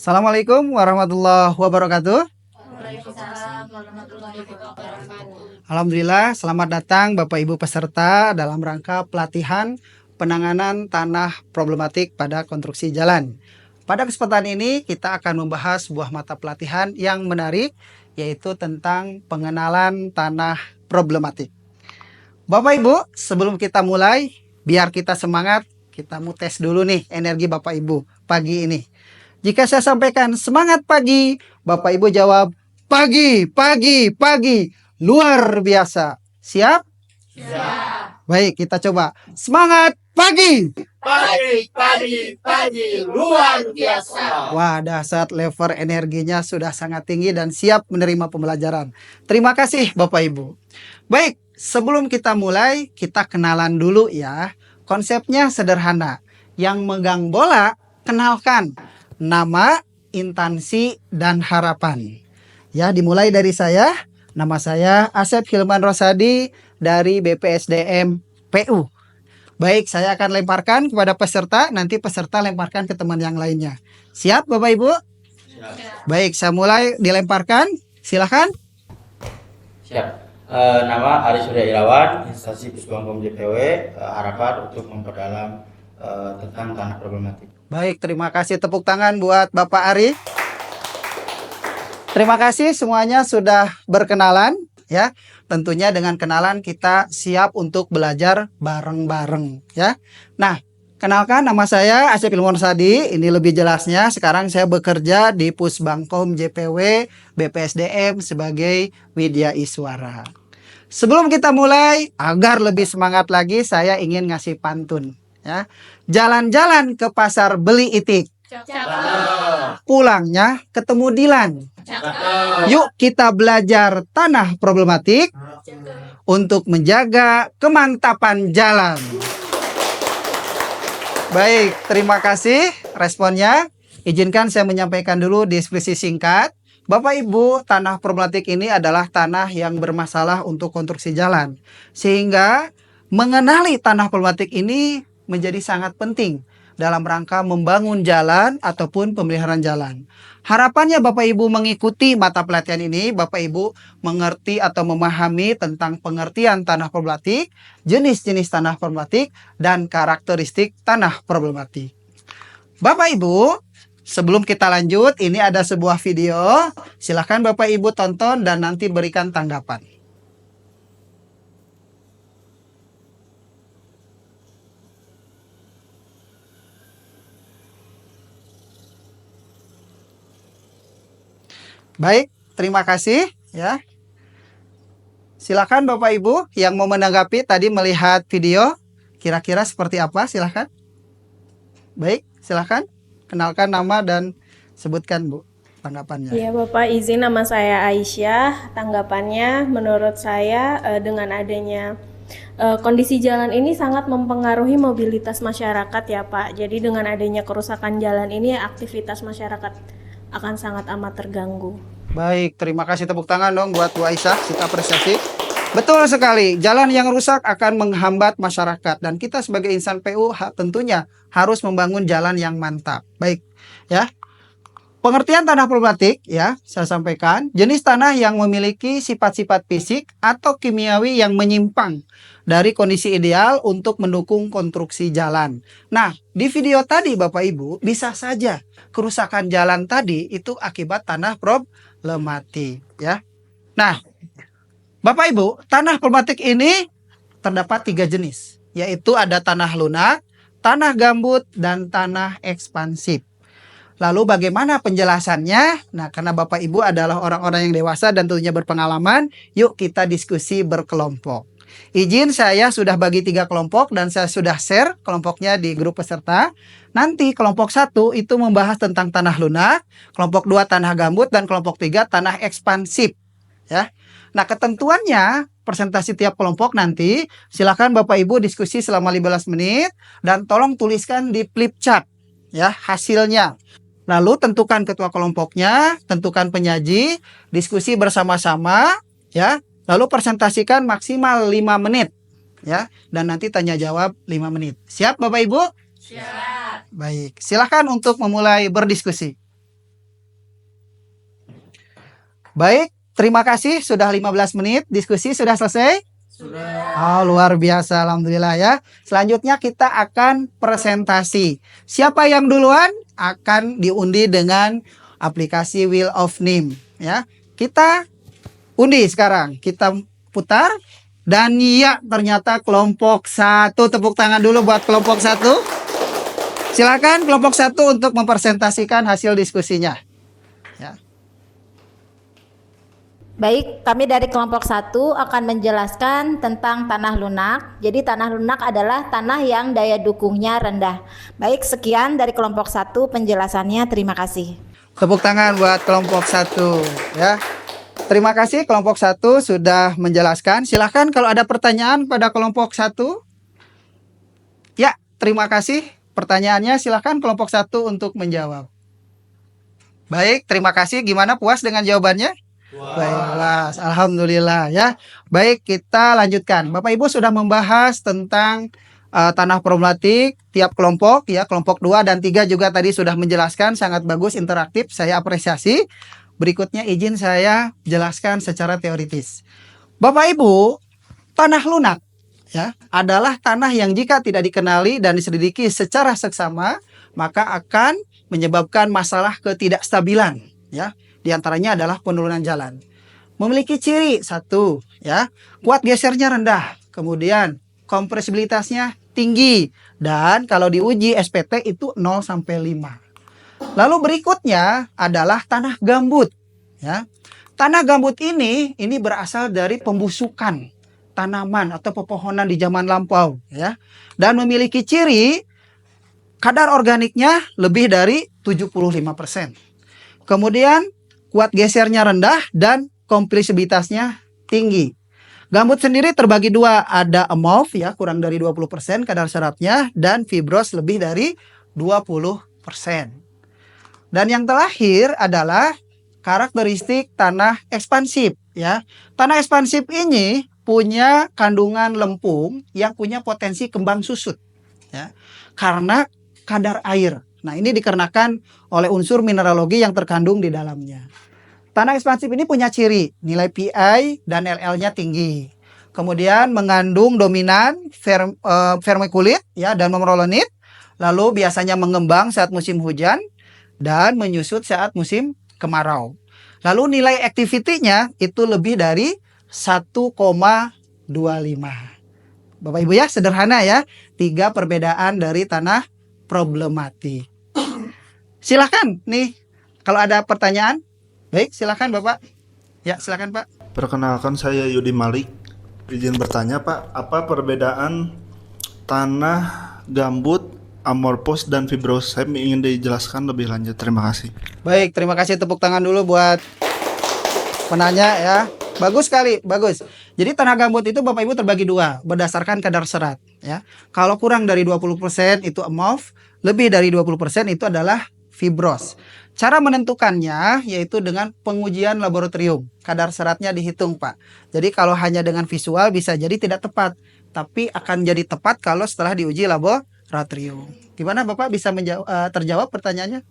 Assalamualaikum warahmatullahi wabarakatuh. Waalaikumsalam warahmatullahi wabarakatuh. Alhamdulillah, selamat datang Bapak Ibu peserta dalam rangka pelatihan penanganan tanah problematik pada konstruksi jalan. Pada kesempatan ini kita akan membahas sebuah mata pelatihan yang menarik, yaitu tentang pengenalan tanah problematik. Bapak Ibu, sebelum kita mulai, biar kita semangat, kita mau tes dulu nih energi Bapak Ibu pagi ini. Jika saya sampaikan semangat pagi, Bapak Ibu jawab pagi, pagi, pagi. Luar biasa. Siap? Siap. Baik, kita coba. Semangat pagi. Pagi, luar biasa. Wah, dahsyat, level energinya sudah sangat tinggi dan siap menerima pembelajaran. Terima kasih Bapak Ibu. Baik, sebelum kita mulai, kita kenalan dulu ya. Konsepnya sederhana. Yang megang bola, kenalkan nama, instansi, dan harapan. Ya, dimulai dari saya. Nama saya Asep Hilman Rosadi dari BPSDM PU. Baik, saya akan lemparkan kepada peserta. Nanti peserta lemparkan ke teman yang lainnya. Siap Bapak Ibu? Siap. Baik, saya mulai dilemparkan. Silahkan. Siap. Nama Ari Surya Irawan, instansi Pusbangkom JPW, harapan untuk memperdalam tentang tanah problematik. Baik, terima kasih, tepuk tangan buat Bapak Ari. Terima kasih semuanya sudah berkenalan ya. Tentunya dengan kenalan kita siap untuk belajar bareng-bareng ya. Nah, kenalkan nama saya Asep Hilman Rosadi. Ini lebih jelasnya, sekarang saya bekerja di Pusbangkom JPW BPSDM sebagai Widya Iswara. Sebelum kita mulai, agar lebih semangat lagi, saya ingin ngasih pantun ya. Jalan-jalan ke pasar beli itik, pulangnya ketemu Dilan. Yuk kita belajar tanah problematik untuk menjaga kemantapan jalan. Baik, terima kasih responnya. Izinkan saya menyampaikan dulu deskripsi singkat. Bapak Ibu, tanah problematik ini adalah tanah yang bermasalah untuk konstruksi jalan. Sehingga mengenali tanah problematik ini menjadi sangat penting dalam rangka membangun jalan ataupun pemeliharaan jalan. Harapannya Bapak Ibu mengikuti mata pelatihan ini, Bapak Ibu mengerti atau memahami tentang pengertian tanah problematik, jenis-jenis tanah problematik, dan karakteristik tanah problematik. Bapak Ibu, sebelum kita lanjut, ini ada sebuah video. Silahkan Bapak Ibu tonton dan nanti berikan tanggapan. Baik, terima kasih ya. Silakan Bapak Ibu yang mau menanggapi tadi melihat video, kira-kira seperti apa? Silakan. Baik, silakan. Kenalkan nama dan sebutkan Bu tanggapannya. Iya Bapak, izin, nama saya Aisyah. Tanggapannya menurut saya dengan adanya kondisi jalan ini sangat mempengaruhi mobilitas masyarakat ya Pak. Jadi dengan adanya kerusakan jalan ini aktivitas masyarakat akan sangat amat terganggu. Baik, terima kasih, tepuk tangan dong buat Bu Aisyah, kita apresiasi. Betul sekali, jalan yang rusak akan menghambat masyarakat dan kita sebagai insan PU tentunya harus membangun jalan yang mantap. Baik, ya. Pengertian tanah problematik ya, saya sampaikan, jenis tanah yang memiliki sifat-sifat fisik atau kimiawi yang menyimpang dari kondisi ideal untuk mendukung konstruksi jalan. Nah, di video tadi Bapak Ibu, bisa saja kerusakan jalan tadi itu akibat tanah problematik ya. Nah, Bapak Ibu, tanah problematik ini terdapat 3 jenis, yaitu ada tanah lunak, tanah gambut, dan tanah ekspansif. Lalu bagaimana penjelasannya? Nah, karena Bapak Ibu adalah orang-orang yang dewasa dan tentunya berpengalaman, yuk kita diskusi berkelompok. Izin, saya sudah bagi 3 kelompok dan saya sudah share kelompoknya di grup peserta. Nanti kelompok 1 itu membahas tentang tanah lunak, kelompok 2 tanah gambut, dan kelompok 3 tanah ekspansif. Ya. Nah, ketentuannya presentasi tiap kelompok nanti silakan Bapak Ibu diskusi selama 15 menit dan tolong tuliskan di flip chart ya hasilnya. Lalu tentukan ketua kelompoknya, tentukan penyaji, diskusi bersama-sama ya. Lalu presentasikan maksimal 5 menit ya, dan nanti tanya jawab 5 menit. Siap Bapak Ibu? Siap. Baik, silakan untuk memulai berdiskusi. Baik, terima kasih sudah 15 menit. Diskusi sudah selesai? Sudah. Oh, luar biasa, alhamdulillah ya. Selanjutnya kita akan presentasi. Siapa yang duluan akan diundi dengan aplikasi Wheel of Name ya. Kita undi sekarang. Kita putar dan ya ternyata kelompok 1. Tepuk tangan dulu buat kelompok 1. Silakan kelompok 1 untuk mempresentasikan hasil diskusinya. Ya. Baik, kami dari kelompok 1 akan menjelaskan tentang tanah lunak. Jadi tanah lunak adalah tanah yang daya dukungnya rendah. Baik, sekian dari kelompok 1 penjelasannya. Terima kasih. Tepuk tangan buat kelompok 1 ya. Terima kasih kelompok 1 sudah menjelaskan. Silahkan kalau ada pertanyaan pada kelompok 1. Ya, terima kasih. Pertanyaannya silahkan kelompok 1 untuk menjawab. Baik, terima kasih. Gimana, puas dengan jawabannya? Baiklah, alhamdulillah ya. Baik, kita lanjutkan. Bapak Ibu sudah membahas tentang tanah problematik tiap kelompok ya. Kelompok 2 dan 3 juga tadi sudah menjelaskan, sangat bagus, interaktif. Saya apresiasi. Berikutnya izin saya jelaskan secara teoritis. Bapak Ibu, tanah lunak ya adalah tanah yang jika tidak dikenali dan diselidiki secara seksama, maka akan menyebabkan masalah ketidakstabilan ya. Di antaranya adalah penurunan jalan. Memiliki ciri 1 ya, kuat gesernya rendah, kemudian kompresibilitasnya tinggi, dan kalau diuji SPT itu 0 sampai 5. Lalu berikutnya adalah tanah gambut ya. Tanah gambut ini berasal dari pembusukan tanaman atau pepohonan di zaman lampau ya, dan memiliki ciri kadar organiknya lebih dari 75%. Kemudian kuat gesernya rendah dan kompresibilitasnya tinggi. Gambut sendiri terbagi 2, ada amorf ya, kurang dari 20% kadar seratnya, dan fibros lebih dari 20%. Dan yang terakhir adalah karakteristik tanah ekspansif ya. Tanah ekspansif ini punya kandungan lempung yang punya potensi kembang susut ya, karena kadar air. Nah, ini dikarenakan oleh unsur mineralogi yang terkandung di dalamnya. Tanah ekspansif ini punya ciri nilai Pi dan LL-nya tinggi. Kemudian mengandung dominan vermikulit ya dan memrolenit. Lalu biasanya mengembang saat musim hujan dan menyusut saat musim kemarau. Lalu nilai activity-nya itu lebih dari 1,25. Bapak Ibu ya, sederhana ya. 3 perbedaan dari tanah problematik. Silahkan nih kalau ada pertanyaan. Baik, silakan Bapak. Ya, silakan Pak. Perkenalkan, saya Yudi Malik. Izin bertanya Pak, apa perbedaan tanah gambut, amorphous, dan fibrosem ingin dijelaskan lebih lanjut? Terima kasih. Baik, terima kasih, tepuk tangan dulu buat penanya ya. Bagus sekali, bagus. Jadi tanah gambut itu Bapak Ibu terbagi 2 berdasarkan kadar serat ya. Kalau kurang dari 20% itu amorph, lebih dari 20% itu adalah fibros. Cara menentukannya yaitu dengan pengujian laboratorium. Kadar seratnya dihitung, Pak. Jadi kalau hanya dengan visual bisa jadi tidak tepat, tapi akan jadi tepat kalau setelah diuji laboratorium. Gimana Bapak, bisa terjawab pertanyaannya?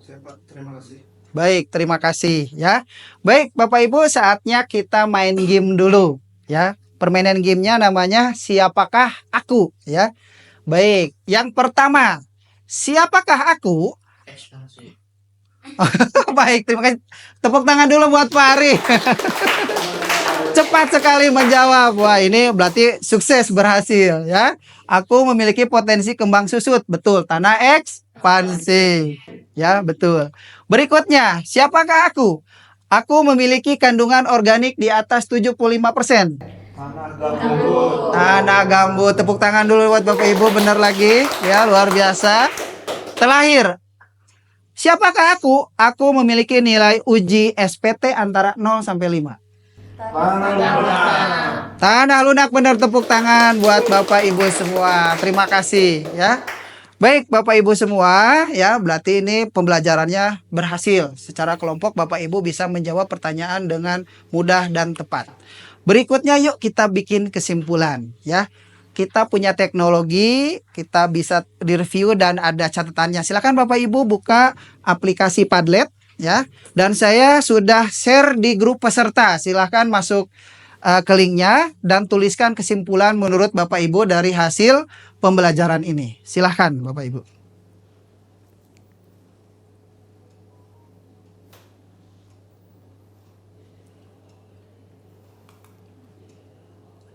Siap, terima kasih. Baik, terima kasih ya. Baik, Bapak Ibu, saatnya kita main game dulu ya. Permainan gamenya namanya Siapakah Aku ya. Baik, yang pertama, siapakah aku? Baik, terima kasih. Tepuk tangan dulu buat Pak Ari. Cepat sekali menjawab. Wah, ini berarti sukses, berhasil ya. Aku memiliki potensi kembang susut. Betul, tanah ekspansi. Ya, betul. Berikutnya, siapakah aku? Aku memiliki kandungan organik di atas 75%. Tanah gambut. Tepuk tangan dulu buat Bapak Ibu, benar lagi. Ya, luar biasa. Terakhir, siapakah aku? Aku memiliki nilai uji SPT antara 0 sampai 5. Tanah lunak, benar, tepuk tangan buat Bapak Ibu semua. Terima kasih ya. Baik Bapak Ibu semua ya, berarti ini pembelajarannya berhasil. Secara kelompok Bapak Ibu bisa menjawab pertanyaan dengan mudah dan tepat. Berikutnya yuk kita bikin kesimpulan ya. Kita punya teknologi, kita bisa direview dan ada catatannya. Silakan Bapak Ibu buka aplikasi Padlet ya. Dan saya sudah share di grup peserta. Silahkan masuk ke linknya dan tuliskan kesimpulan menurut Bapak Ibu dari hasil pembelajaran ini. Silahkan Bapak Ibu.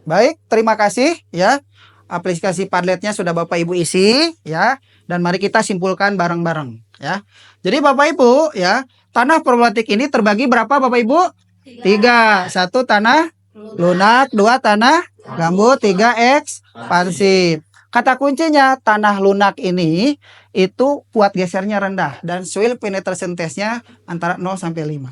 Baik, terima kasih ya. Aplikasi Padletnya sudah Bapak Ibu isi ya. Dan mari kita simpulkan bareng-bareng ya. Jadi Bapak Ibu ya, tanah problematik ini terbagi berapa Bapak Ibu? 3. 1 tanah lunak, 2 tanah gambut, 3 ekspansif. Kata kuncinya tanah lunak ini itu kuat gesernya rendah dan soil penetration testnya antara 0 sampai 5.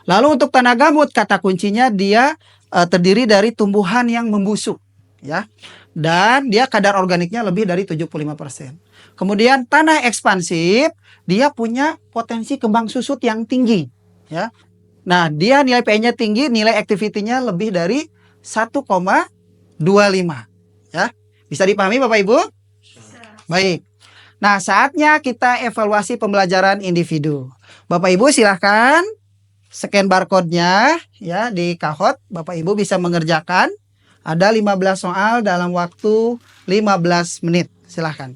Lalu untuk tanah gambut kata kuncinya dia terdiri dari tumbuhan yang membusuk ya. Dan dia kadar organiknya lebih dari 75%. Kemudian tanah ekspansif dia punya potensi kembang susut yang tinggi ya. Nah, dia nilai pH-nya tinggi, nilai activity-nya lebih dari 1,25 ya. Bisa dipahami Bapak Ibu? Baik. Nah, saatnya kita evaluasi pembelajaran individu. Bapak Ibu silahkan scan barcode-nya ya di Kahoot. Bapak Ibu bisa mengerjakan. Ada 15 soal dalam waktu 15 menit. Silahkan.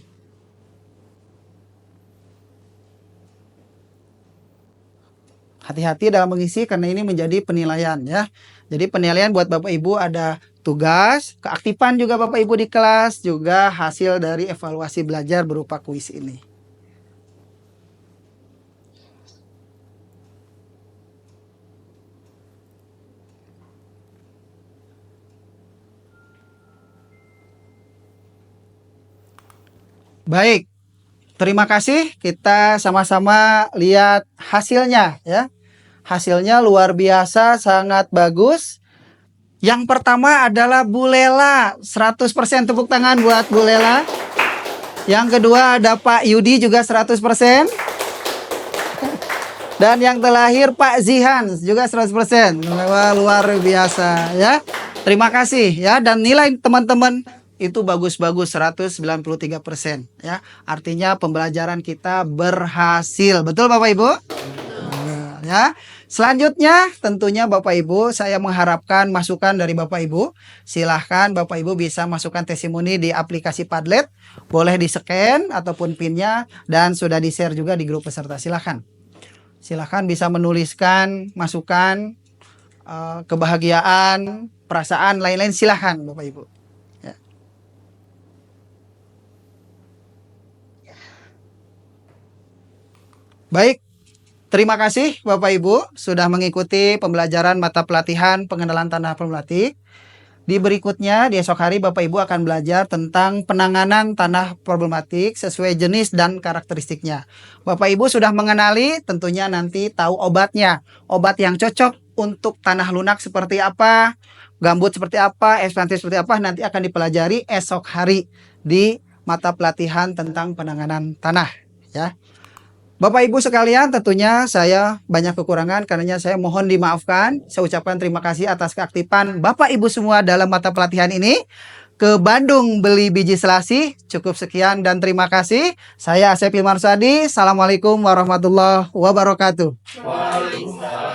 Hati-hati dalam mengisi karena ini menjadi penilaian ya. Jadi penilaian buat Bapak Ibu ada tugas, keaktifan juga Bapak Ibu di kelas, juga hasil dari evaluasi belajar berupa kuis ini. Baik, terima kasih. Kita sama-sama lihat hasilnya ya. Hasilnya luar biasa, sangat bagus. Yang pertama adalah Bu Lela, 100% tepuk tangan buat Bu Lela. Yang kedua ada Pak Yudi juga 100%. Dan yang terakhir Pak Zihan juga 100%. Wah, luar biasa ya. Terima kasih ya, dan nilai teman-teman itu bagus-bagus 193% ya. Artinya pembelajaran kita berhasil. Betul Bapak Ibu? Ya. Selanjutnya tentunya Bapak Ibu saya mengharapkan masukan dari Bapak Ibu. Silahkan Bapak Ibu bisa masukkan testimoni di aplikasi Padlet. Boleh di-scan ataupun PIN-nya dan sudah di-share juga di grup peserta. Silahkan. Silahkan bisa menuliskan masukan, kebahagiaan, perasaan, lain-lain. Silahkan Bapak Ibu. Ya. Baik. Terima kasih Bapak Ibu sudah mengikuti pembelajaran mata pelatihan pengenalan tanah problematik. Di berikutnya di esok hari Bapak Ibu akan belajar tentang penanganan tanah problematik sesuai jenis dan karakteristiknya. Bapak Ibu sudah mengenali, tentunya nanti tahu obatnya. Obat yang cocok untuk tanah lunak seperti apa, gambut seperti apa, ekspansif seperti apa, nanti akan dipelajari esok hari di mata pelatihan tentang penanganan tanah ya. Bapak Ibu sekalian, tentunya saya banyak kekurangan, karenanya saya mohon dimaafkan. Saya ucapkan terima kasih atas keaktifan Bapak Ibu semua dalam mata pelatihan ini. Ke Bandung beli biji selasi. Cukup sekian dan terima kasih. Saya Asep Ilmar Sadi. Assalamualaikum warahmatullahi wabarakatuh. Waalaikumsalam.